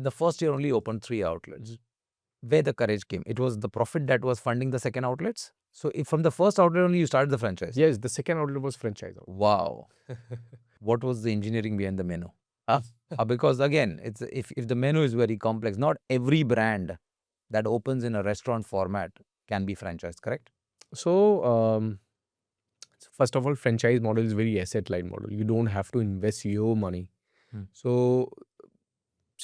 the first year only opened 3 outlets. Where the courage came? It was the profit that was funding the second outlets. So if from the first outlet only you started the franchise. Yes, the second outlet was franchise. Wow. What was the engineering behind the menu? Because again, it's if the menu is very complex, not every brand that opens in a restaurant format can be franchised, correct? So first of all, franchise model is very asset-light model. You don't have to invest your money. So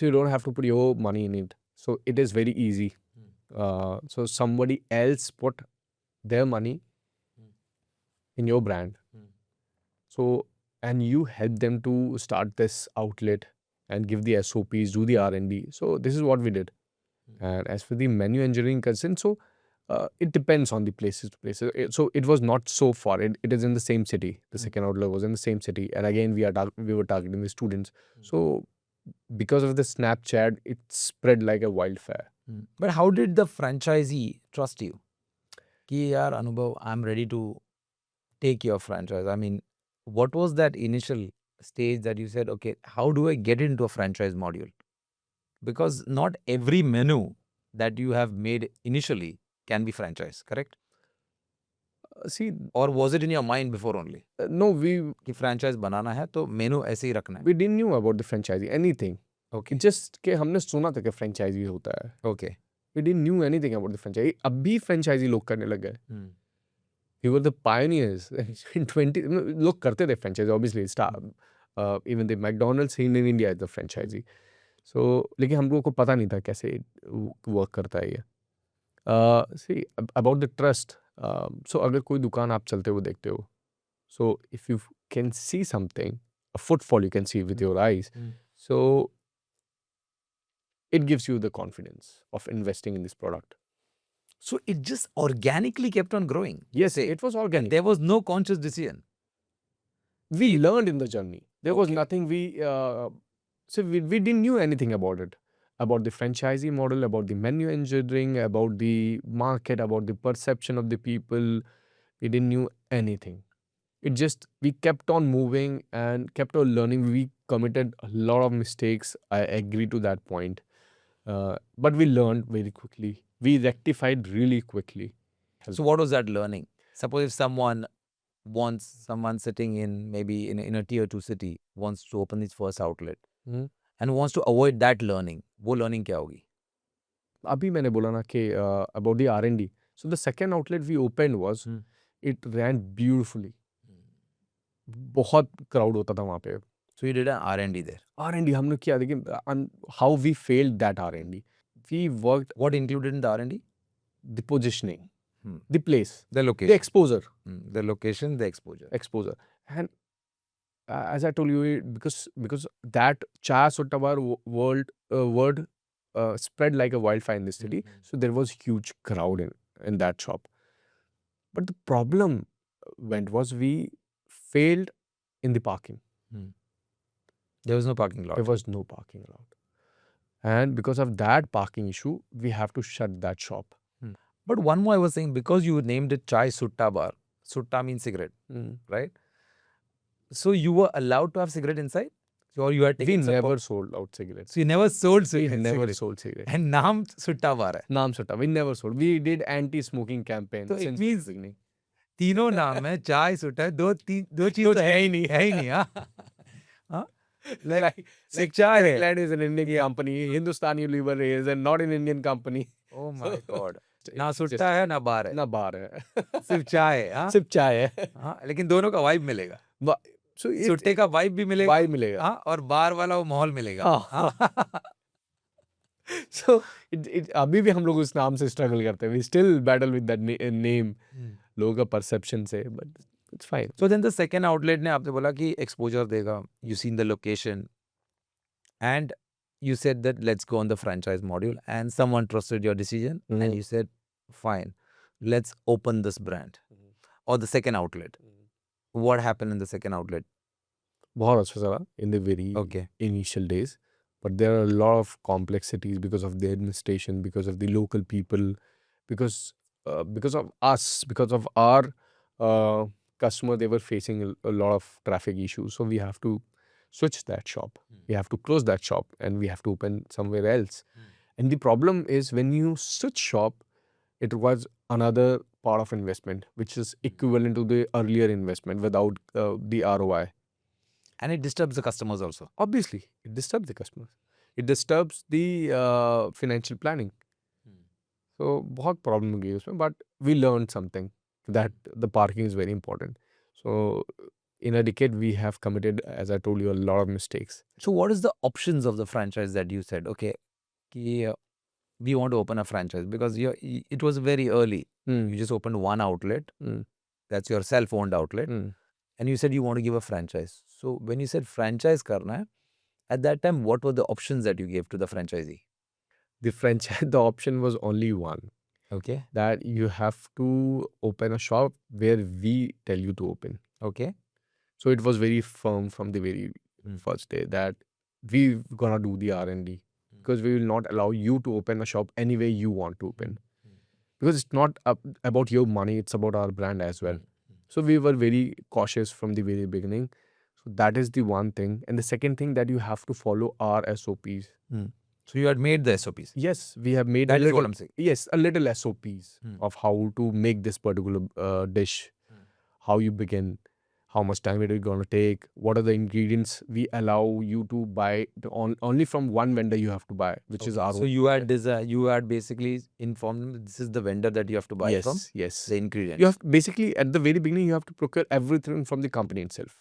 you don't have to put your money in it. So it is very easy. So somebody else put their money in your brand. So, and you help them to start this outlet and give the SOPs, do the R&D. So this is what we did. And as for the menu engineering concern, so it depends on the places to places. So it was not so far. It is in the same city. The second outlet was in the same city. And again, we were targeting the students. So because of the Snapchat, it spread like a wildfire. But how did the franchisee trust you? Ki yaar Anubhav, I'm ready to take your franchise. I mean, what was that initial stage that you said, okay, how do I get into a franchise module? Because not every menu that you have made initially can be franchised, correct? See, Or was it in your mind before only? no, कि franchise बनाना है तो मेनू ऐसे ही रखना है. we didn't know about the franchisee, anything. Okay. Just कि हमने सुना था कि franchisee होता है. Okay. We didn't knew anything about the franchisee. अब भी franchisee लोग करने लग गए. We were the pioneers. In 20 लोग करते थे franchise, obviously. Even the McDonald's in India is the franchisee. So लेकिन हम लोगों को पता नहीं था कैसे work करता है ये. See, about the trust. So अगर कोई दुकान आप चलते हुए देखते हो, so if you can see something, a footfall you can see with your eyes, so it gives you the confidence of investing in this product. So it just organically kept on growing. Yes, it was organic. There was no conscious decision. We learned in the journey. There was nothing so we didn't knew anything about it, about the franchisee model, about the menu engineering, about the market, about the perception of the people. We didn't knew anything. It just, we kept on moving and kept on learning. We committed a lot of mistakes. I agree to that point. But we learned very quickly. We rectified really quickly. So what was that learning? Suppose if someone sitting in maybe in a tier 2 city wants to open his first outlet and wants to avoid that learning, वो learning क्या होगी? अभी मैंने बोला ना कि about the R&D. So the second outlet we opened was, it ran beautifully. बहुत crowd होता था वहाँ पे. So you did an R&D there. R&D हमने किया, लेकिन how we failed that R&D. We worked. What included in the R&D? The positioning, the place, the location, the exposure, the location, the exposure. And as I told you, because that Chai Sutta Bar word spread like a wildfire in the city, so there was huge crowd in that shop. But the problem was we failed in the parking. There was no parking lot. There was no parking lot. And because of that parking issue, we have to shut that shop. But one more I was saying, because you named it Chai Sutta Bar. Sutta means cigarette, right? So you were allowed to have cigarette inside? Or you had taken We never sold out cigarettes. So you never sold cigarettes? We never sold cigarettes. And naam Sutta Bar hai? Naam Sutta. We never sold. We did anti-smoking campaign. So it means beginning. तीनों नाम है, चाय सुट्टा है, दो चीज तो है ही नहीं, हाँ? Like चाय है. Land is an Indian company. Hindustan Unilever is and not an Indian company. Oh my God. ना सुट्टा है ना बार है. ना बार है. सिर्फ चाय है, हाँ? सिर्फ चाय है. हाँ, लेकिन दोनों का वाइब मिलेगा. So सुट्टे का वाइब भी मिलेगा. वाइब मिलेगा. हाँ, और बार वाला वो माहौल मिलेगा. So अभी भी हम लोग उस नाम से struggle करते हैं. We still battle with that name. लोगों का perception से, but it's fine. So then the second outlet ने आपने बोला कि exposure देगा. You seen the location. And you said that let's go on the franchise module, and someone trusted your decision and you said, fine, let's open this brand or the second outlet. What happened in the second outlet? बहुत अच्छा चला in the very initial days, but there are a lot of complexities because of the administration, because of the local people, because of us, because of our customer, they were facing a lot of traffic issues. So we have to switch that shop. We have to close that shop and we have to open somewhere else. And the problem is when you switch shop, it was another part of investment, which is equivalent to the earlier investment without the ROI. And it disturbs the customers also. Obviously, it disturbs the customers. It disturbs the financial planning. So बहुत problem हो गई उसमें, but we learned something that the parking is very important. So in a decade, we have committed, as I told you, a lot of mistakes. So what is the options of the franchise that you said, okay, ki, we want to open a franchise? Because it was very early. You just opened one outlet. That's your self-owned outlet. And you said you want to give a franchise. So when you said franchise karna hai, at that time, what were the options that you gave to the franchisee? The option was only one. Okay. That you have to open a shop where we tell you to open. Okay. So it was very firm from the very first day that we're gonna do the R&D because we will not allow you to open a shop any way you want to open. Because it's not about your money, it's about our brand as well. So we were very cautious from the very beginning. So that is the one thing. And the second thing, that you have to follow our SOPs. So you had made the SOPs. Yes, we have made That a is little, what I'm saying. yes, a little SOPs of how to make this particular dish, how you begin, how much time it is going to take, what are the ingredients we allow you to buy. Only from one vendor you have to buy, which is our So own. you had basically informed them this is the vendor that you have to buy from. Yes. The ingredients. You have basically at the very beginning you have to procure everything from the company itself.